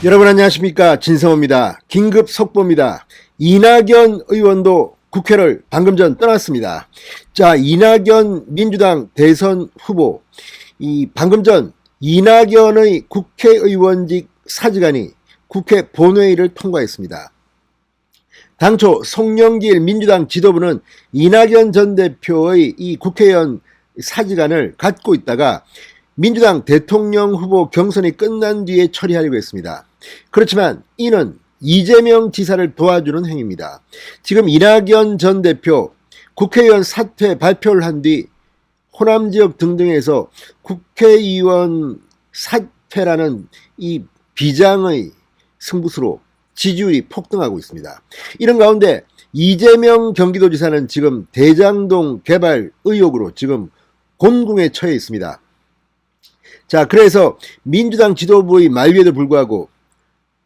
여러분 안녕하십니까, 진성호입니다. 긴급 속보입니다. 이낙연 의원도 국회를 방금 전 떠났습니다. 자, 이낙연 민주당 대선 후보, 방금 전 이낙연의 국회의원직 사직안이 국회 본회의를 통과했습니다. 당초 송영길 민주당 지도부는 이낙연 전 대표의 이 국회의원 사직안을 갖고 있다가 민주당 대통령 후보 경선이 끝난 뒤에 처리하려고 했습니다. 그렇지만 이는 이재명 지사를 도와주는 행위입니다. 지금 이낙연 전 대표 국회의원 사퇴 발표를 한 뒤 호남 지역 등등에서 국회의원 사퇴라는 이 비장의 승부수로 지지율이 폭등하고 있습니다. 이런 가운데 이재명 경기도지사는 지금 대장동 개발 의혹으로 지금 곤궁에 처해 있습니다. 자, 그래서 민주당 지도부의 만류에도 불구하고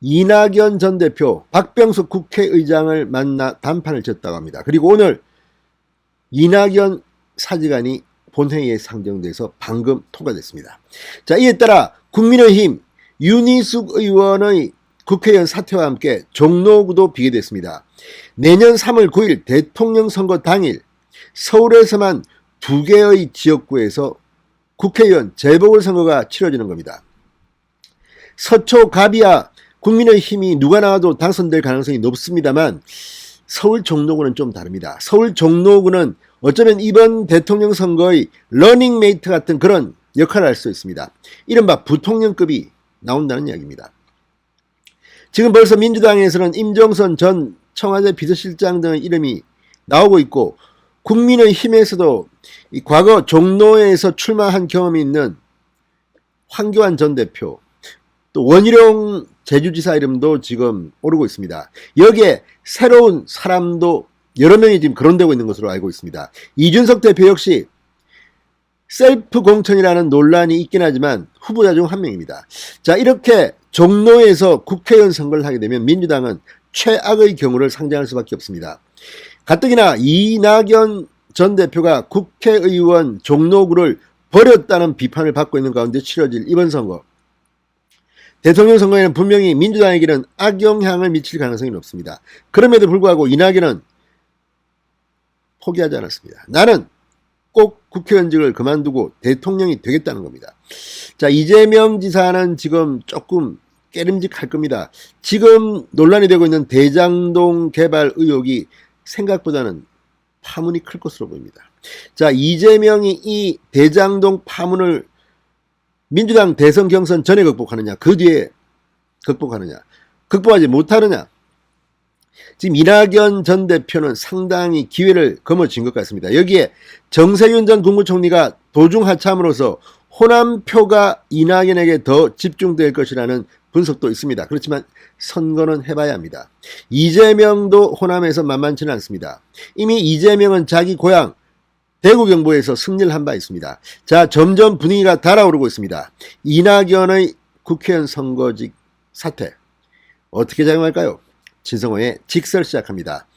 이낙연 전 대표, 박병석 국회의장을 만나 담판을 쳤다고 합니다. 그리고 오늘 이낙연 사직안이 본회의에 상정돼서 방금 통과됐습니다. 자, 이에 따라 국민의힘 윤희숙 의원의 국회의원 사퇴와 함께 종로구도 비게 됐습니다. 내년 3월 9일 대통령 선거 당일 서울에서만 2개의 지역구에서 국회의원 재보궐선거가 치러지는 겁니다. 서초 가비아 국민의힘이 누가 나와도 당선될 가능성이 높습니다만 서울 종로구는 좀 다릅니다. 서울 종로구는 어쩌면 이번 대통령 선거의 러닝메이트 같은 그런 역할을 할 수 있습니다. 이른바 부통령급이 나온다는 이야기입니다. 지금 벌써 민주당에서는 임종선 전 청와대 비서실장 등의 이름이 나오고 있고 국민의힘에서도 과거 종로에서 출마한 경험이 있는 황교안 전 대표, 또 원희룡 제주지사 이름도 지금 오르고 있습니다. 여기에 새로운 사람도 여러 명이 지금 거론되고 있는 것으로 알고 있습니다. 이준석 대표 역시 셀프 공천이라는 논란이 있긴 하지만 후보자 중 한 명입니다. 자, 이렇게 종로에서 국회의원 선거를 하게 되면 민주당은 최악의 경우를 상정할 수밖에 없습니다. 가뜩이나 이낙연 전 대표가 국회의원 종로구를 버렸다는 비판을 받고 있는 가운데 치러질 이번 선거, 대통령 선거에는 분명히 민주당에게는 악영향을 미칠 가능성이 높습니다. 그럼에도 불구하고 이낙연은 포기하지 않았습니다. 나는 꼭 국회의원직을 그만두고 대통령이 되겠다는 겁니다. 자, 이재명 지사는 지금 조금 깨름직할 겁니다. 지금 논란이 되고 있는 대장동 개발 의혹이 생각보다는 파문이 클 것으로 보입니다. 자, 이재명이 이 대장동 파문을 민주당 대선 경선 전에 극복하느냐, 그 뒤에 극복하느냐, 극복하지 못하느냐. 지금 이낙연 전 대표는 상당히 기회를 거머쥔 것 같습니다. 여기에 정세균 전 국무총리가 도중하참으로서 호남표가 이낙연에게 더 집중될 것이라는 분석도 있습니다. 그렇지만 선거는 해봐야 합니다. 이재명도 호남에서 만만치는 않습니다. 이미 이재명은 자기 고향 대구 경북에서 승리를 한 바 있습니다. 자, 점점 분위기가 달아오르고 있습니다. 이낙연의 국회의원 선거직 사퇴 어떻게 작용할까요? 진성호의 직설 시작합니다.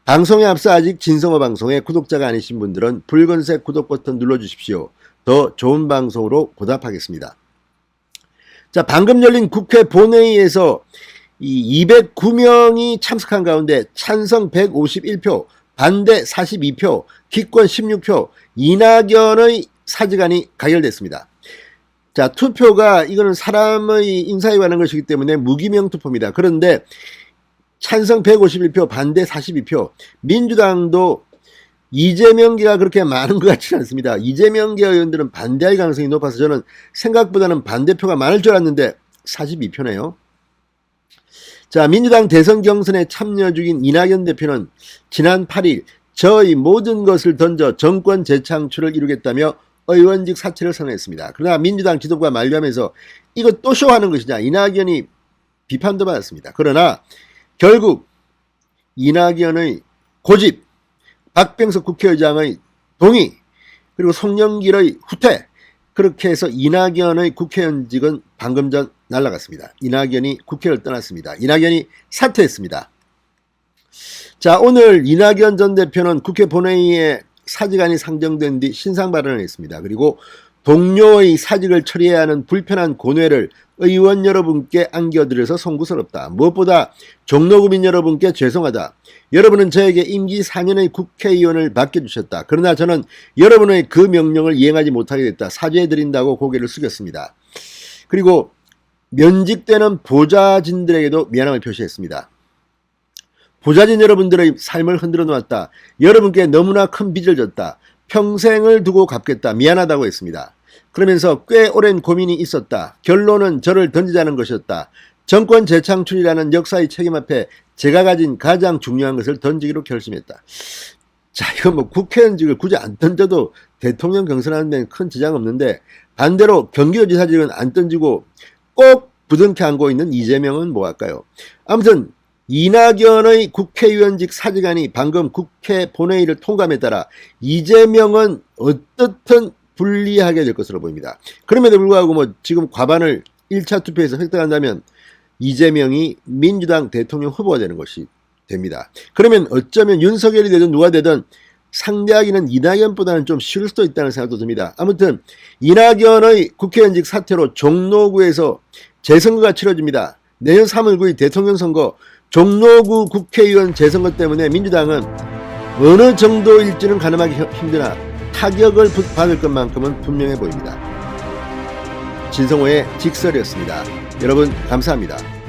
방송에 앞서 아직 진성호 방송의 구독자가 아니신 분들은 붉은색 구독 버튼 눌러주십시오. 더 좋은 방송으로 보답하겠습니다. 자, 방금 열린 국회 본회의에서 이 209명이 참석한 가운데 찬성 151표, 반대 42표, 기권 16표, 이낙연의 사직안이 가결됐습니다. 자, 투표가 이거는 사람의 인사에 관한 것이기 때문에 무기명 투표입니다. 그런데 찬성 151표, 반대 42표, 민주당도 이재명계가 그렇게 많은 것 같지는 않습니다. 이재명계 의원들은 반대할 가능성이 높아서 저는 생각보다는 반대표가 많을 줄 알았는데 42표네요. 자, 민주당 대선 경선에 참여 중인 이낙연 대표는 지난 8일 저의 모든 것을 던져 정권 재창출을 이루겠다며 의원직 사퇴를 선언했습니다. 그러나 민주당 지도부가 만류하면서 이거 또 쇼하는 것이냐, 이낙연이 비판도 받았습니다. 그러나 결국 이낙연의 고집, 박병석 국회의장의 동의, 그리고 송영길의 후퇴, 그렇게 해서 이낙연의 국회의원직은 방금 전 날아갔습니다. 이낙연이 국회를 떠났습니다. 이낙연이 사퇴했습니다. 자, 오늘 이낙연 전 대표는 국회 본회의에 사직안이 상정된 뒤 신상 발언을 했습니다. 그리고 동료의 사직을 처리해야 하는 불편한 고뇌를 의원 여러분께 안겨드려서 송구스럽다. 무엇보다 종로구민 여러분께 죄송하다. 여러분은 저에게 임기 4년의 국회의원을 맡겨주셨다. 그러나 저는 여러분의 그 명령을 이행하지 못하게 됐다. 사죄해드린다고 고개를 숙였습니다. 그리고 면직되는 보좌진들에게도 미안함을 표시했습니다. 보좌진 여러분들의 삶을 흔들어 놓았다. 여러분께 너무나 큰 빚을 졌다. 평생을 두고 갚겠다. 미안하다고 했습니다. 그러면서 꽤 오랜 고민이 있었다. 결론은 저를 던지자는 것이었다. 정권 재창출이라는 역사의 책임 앞에 제가 가진 가장 중요한 것을 던지기로 결심했다. 자, 이거 뭐 국회의원직을 굳이 안 던져도 대통령 경선하는 데는 큰 지장 없는데, 반대로 경기도지사직은 안 던지고 꼭 부둥켜 안고 있는 이재명은 뭐 할까요? 아무튼 이낙연의 국회의원직 사직안이 방금 국회 본회의를 통과함에 따라 이재명은 어떻든 불리하게 될 것으로 보입니다. 그럼에도 불구하고 뭐 지금 과반을 1차 투표에서 획득한다면 이재명이 민주당 대통령 후보가 되는 것이 됩니다. 그러면 어쩌면 윤석열이 되든 누가 되든 상대하기는 이낙연보다는 좀 쉬울 수도 있다는 생각도 듭니다. 아무튼 이낙연의 국회의원직 사퇴로 종로구에서 재선거가 치러집니다. 내년 3월 9일 대통령 선거, 종로구 국회의원 재선거 때문에 민주당은 어느 정도일지는 가늠하기 힘드나 타격을 받을 것만큼은 분명해 보입니다. 진성호의 직설이었습니다. 여러분 감사합니다.